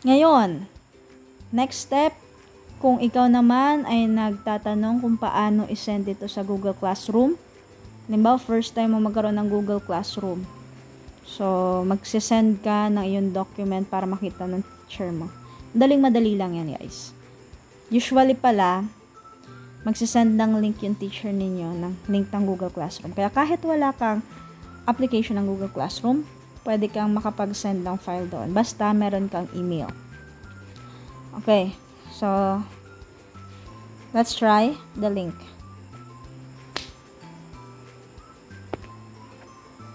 Ngayon, next step, kung ikaw naman ay nagtatanong kung paano isend ito sa Google Classroom. Halimbawa, first time mo magkaroon ng Google Classroom. So, magsisend ka ng iyong document para makita ng teacher mo. Madali lang yan, guys. Usually pala, magsisend ng link yung teacher ninyo, ng link ng Google Classroom. Kaya kahit wala kang application ng Google Classroom, pwede kang makapag-send ng file doon. Basta meron kang email. Okay. So, let's try the link.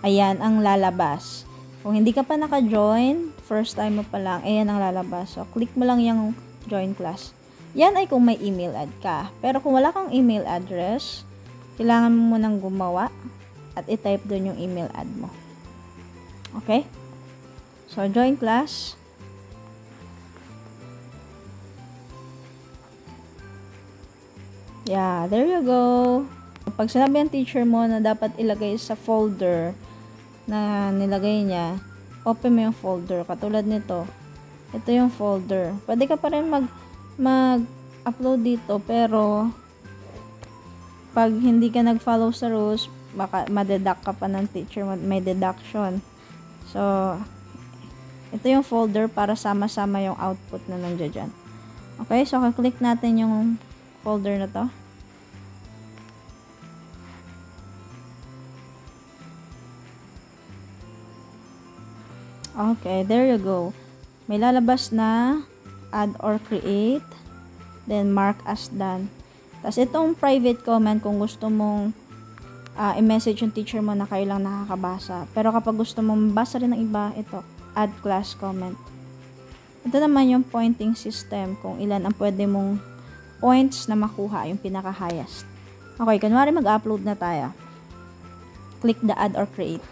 Ayan ang lalabas. Kung hindi ka pa naka-join, first time mo pa lang, ayan ang lalabas. So, click mo lang yung join class. Yan ay kung may email ad ka. Pero kung wala kang email address, kailangan mo munang gumawa at i-type doon yung email ad mo. Okay? So, join class. Yeah, there you go. Pag sinabi ng teacher mo na dapat ilagay sa folder na nilagay niya, open mo yung folder. Katulad nito. Ito yung folder. Pwede ka pa rin mag-upload dito, pero pag hindi ka nag-follow sa rules, ma-deduct ka pa ng teacher. May deduction. So, ito yung folder para sama-sama yung output na nandiyan dyan. Okay, so click natin yung folder na to. Okay, there you go. May lalabas na add or create, then mark as done. Tapos itong private comment, kung gusto mong i-message yung teacher mo na kayo lang nakakabasa. Pero kapag gusto mong mabasa rin ng iba, ito, add class comment. Ito naman yung pointing system, kung ilan ang pwede mong points na makuha, yung pinaka-highest. Okay, kunwari mag-upload na tayo. Click the add or create.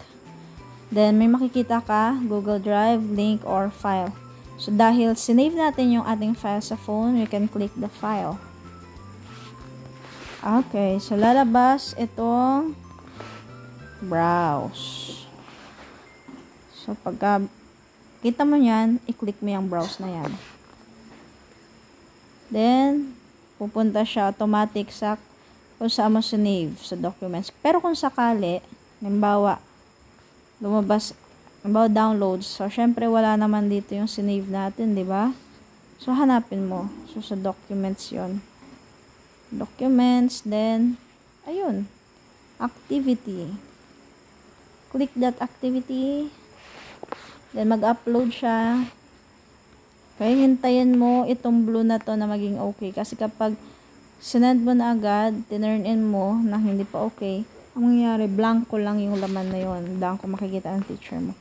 Then, may makikita ka, Google Drive, link, or file. So, dahil sinave natin yung ating file sa phone, we can click the file. Okay, so lalabas itong browse. So, pagka kita mo yan, i-click mo yung browse na yan. Then, pupunta siya automatic sa kung saan mo sinave sa documents. Pero kung sakali, halimbawa, lumabas, halimbawa downloads. So, syempre, wala naman dito yung sinave natin, di ba? So, hanapin mo. So, sa documents yon. Documents, then, ayun. Activity. Click that activity. Then, mag-upload siya. Okay, hintayin mo itong blue na to na maging okay. Kasi kapag sinend mo na agad, tinurn in mo na hindi pa okay, ang mangyayari, blanco lang yung laman na yun. Blanco makikita ng teacher mo.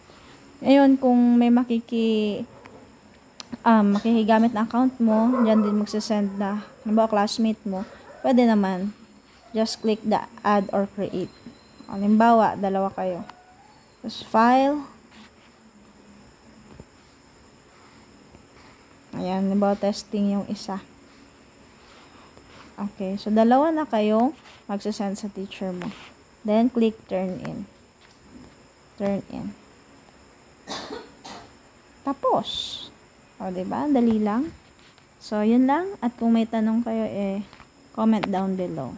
Ngayon, kung may makikigamit na account mo, dyan din magsisend na, halimbawa classmate mo, pwede naman, just click the add or create. Halimbawa, dalawa kayo. Tapos file. Ayan, halimbawa testing yung isa. Okay, so dalawa na kayong magsisend sa teacher mo. Then, click turn in. Turn in. Tapos. O, diba? Dali lang. So, yun lang. At kung may tanong kayo, comment down below.